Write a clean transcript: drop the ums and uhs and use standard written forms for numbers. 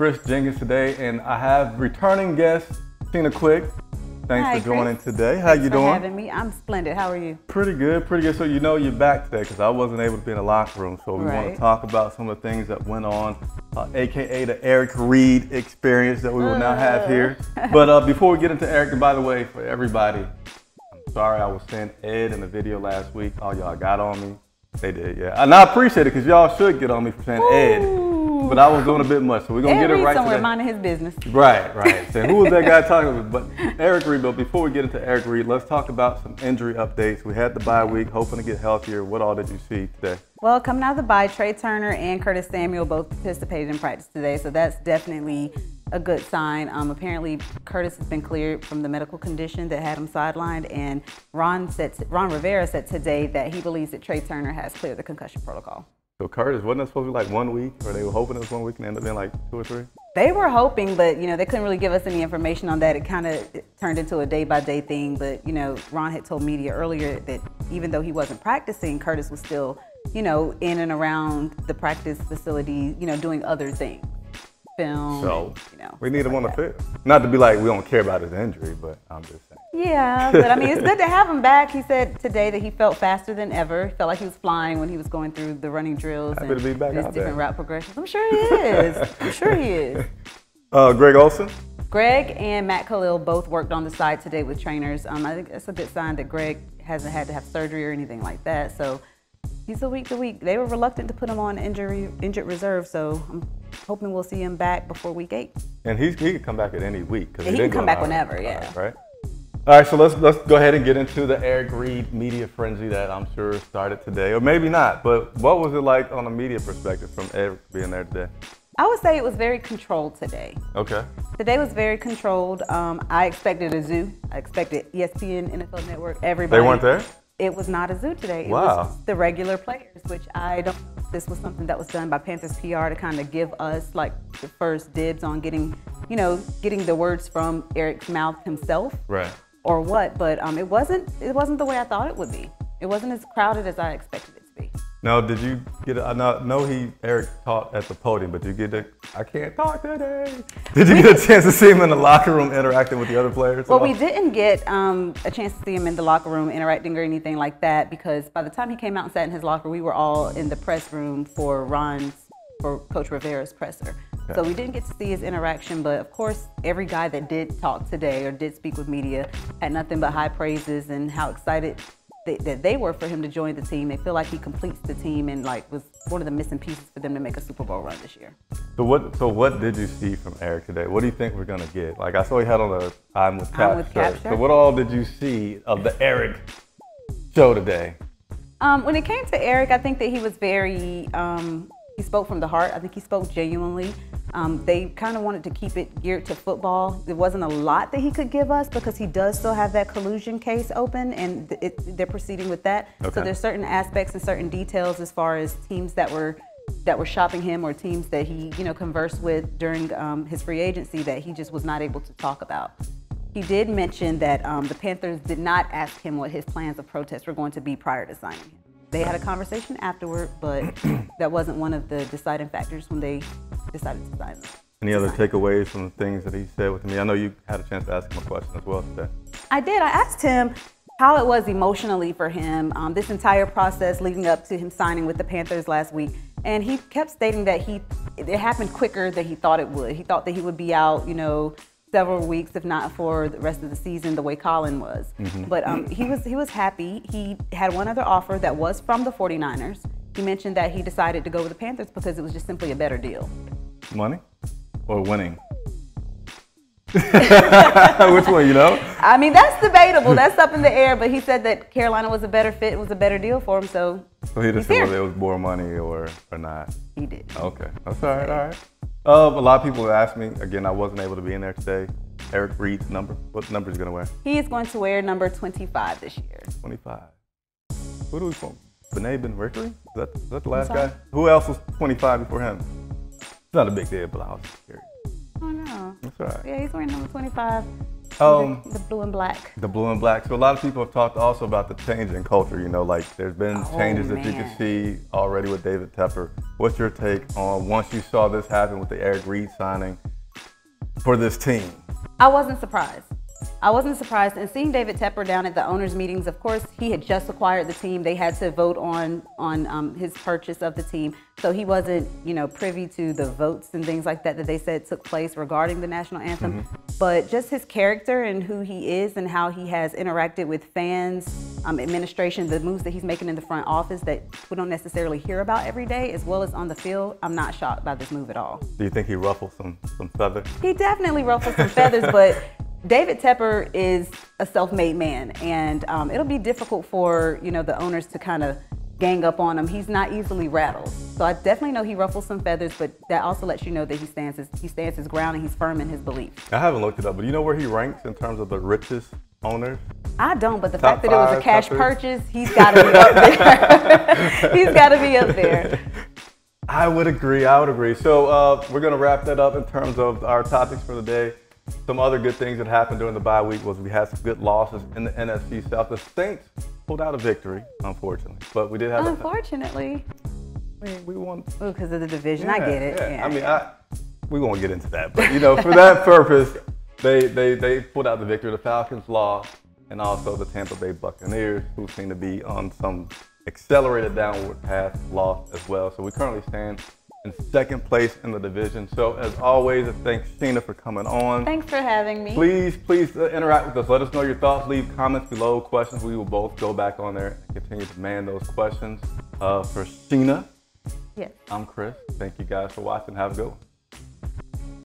Chris Jenkins today, and I have returning guest Tina Quick. Thanks for joining today. How you doing? Thanks for having me. I'm splendid. How are you? Pretty good, pretty good. So you know you're back today because I wasn't able to be in the locker room. So we want to talk about some of the things that went on, AKA the Eric Reid experience that we will now have here. But before we get into Eric, and by the way, for everybody, I'm sorry I was saying Ed in the video last week. All y'all got on me. They did, yeah. And I appreciate it because y'all should get on me for saying Ed. But I was doing a bit much, so we're going to get it right somewhere today. minding his business. Right. Saying, who was that guy talking about? But Eric Reid, but before we get into Eric Reid, let's talk about some injury updates. We had the bye week, hoping to get healthier. What all did you see today? Well, coming out of the bye, Trey Turner and Curtis Samuel both participated in practice today, so that's definitely a good sign. Apparently, Curtis has been cleared from the medical condition that had him sidelined, and Ron Rivera said today that he believes that Trey Turner has cleared the concussion protocol. So Curtis, wasn't it supposed to be like 1 week, or they were hoping it was 1 week and ended up being like 2 or 3? They were hoping, but they couldn't really give us any information on that. It kind of turned into a day-by-day thing. But Ron had told media earlier that even though he wasn't practicing, Curtis was still, in and around the practice facility, doing other things, film. So we need him on the field. Not to be like we don't care about his injury, but I'm just saying. Yeah, but I mean, it's good to have him back. He said today that he felt faster than ever. He felt like he was flying when he was going through the running drills and his different route progressions. I'm sure he is. I'm sure he is. Greg Olsen? Greg and Matt Khalil both worked on the side today with trainers. I think that's a good sign that Greg hasn't had to have surgery or anything like that. So he's a week to week. They were reluctant to put him on injured reserve, so I'm hoping we'll see him back before week 8. And he could come back at any week. He can come back whenever, yeah. Right. All right, so let's go ahead and get into the Eric Reid media frenzy that I'm sure started today, or maybe not. But what was it like on a media perspective from Eric being there today? I would say it was very controlled today. Okay. Today was very controlled. I expected a zoo. I expected ESPN, NFL Network, everybody. They weren't there? It was not a zoo today. It wow. was the regular players, which I don't know if this was something that was done by Panthers PR to kind of give us like the first dibs on getting the words from Eric's mouth himself. Right. Or what, but it wasn't the way I thought it would be. It wasn't as crowded as I expected it to be. Now, did you get I know Eric talked at the podium, but did you get I can't talk today. Did you get a chance to see him in the locker room interacting with the other players? Well, we didn't get a chance to see him in the locker room interacting or anything like that, because by the time he came out and sat in his locker, we were all in the press room for Coach Rivera's presser. Okay. So we didn't get to see his interaction, but of course, every guy that did talk today or did speak with media had nothing but high praises and how excited that they were for him to join the team. They feel like he completes the team and was one of the missing pieces for them to make a Super Bowl run this year. So what did you see from Eric today? What do you think we're gonna get? Like I saw he had on a I'm with Cap shirt. So what all did you see of the Eric show today? When it came to Eric, I think that he was very he spoke from the heart. I think he spoke genuinely. They kind of wanted to keep it geared to football. There wasn't a lot that he could give us because he does still have that collusion case open, and they're proceeding with that. Okay. So there's certain aspects and certain details as far as teams that were shopping him or teams that he conversed with during his free agency that he just was not able to talk about. He did mention that the Panthers did not ask him what his plans of protest were going to be prior to signing him. They had a conversation afterward, but that wasn't one of the deciding factors when they decided to sign him. Any other takeaways from the things that he said with me? I know you had a chance to ask him a question as well today. I did. I asked him how it was emotionally for him, this entire process leading up to him signing with the Panthers last week. And he kept stating that it happened quicker than he thought it would. He thought that he would be out, several weeks, if not for the rest of the season, the way Colin was. Mm-hmm. But he was happy. He had one other offer that was from the 49ers. He mentioned that he decided to go with the Panthers because it was just simply a better deal. Money or winning? Which one, I mean, that's debatable. That's up in the air. But he said that Carolina was a better fit, was a better deal for him. So he just said whether it was more money or not. He did. Okay, that's all right. All right. A lot of people have asked me, again, I wasn't able to be in there today, Eric Reid's number. What number is he going to wear? He is going to wear number 25 this year. 25. Who do we from? Benet Ben Rickery? Is that the last guy? Who else was 25 before him? It's not a big deal, but I was curious. Oh, no. That's all right. Yeah, he's wearing number 25. The blue and black. The blue and black. So a lot of people have talked also about the change in culture. You know, like there's been changes that you can see already with David Tepper. What's your take on once you saw this happen with the Eric Reid signing for this team? I wasn't surprised. I wasn't surprised. And seeing David Tepper down at the owners' meetings, of course, he had just acquired the team. They had to vote on his purchase of the team. So he wasn't, you know, privy to the votes and things like that that they said took place regarding the national anthem. But just his character and who he is and how he has interacted with fans, administration, the moves that he's making in the front office that we don't necessarily hear about every day, as well as on the field, I'm not shocked by this move at all. Do you think he ruffled some feathers? He definitely ruffled some feathers, but David Tepper is a self-made man, and it'll be difficult for, you know, the owners to kind of gang up on him. He's not easily rattled. So I definitely know he ruffles some feathers, but that also lets you know that he stands his ground and he's firm in his belief. I haven't looked it up, but you know where he ranks in terms of the richest owners? I don't, but the fact that it was a cash purchase, he's got to be up there. He's got to be up there. I would agree. So we're going to wrap that up in terms of our topics for the day. Some other good things that happened during the bye week was we had some good losses in the NFC South. The Saints pulled out a victory, unfortunately, but we did have. Unfortunately. We won. Oh, because of the division. Yeah, I get it. Yeah. I mean, we won't get into that, but you know, for that purpose, they pulled out the victory. The Falcons lost, and also the Tampa Bay Buccaneers, who seem to be on some accelerated downward path, lost as well. So we currently stand in second place in the division. So as always, thanks Sheena for coming on. Thanks for having me. Please interact with us. Let us know your thoughts. Leave comments below, questions. We will both go back on there and continue to man those questions. For Sheena, yes. I'm Chris. Thank you guys for watching. Have a good one.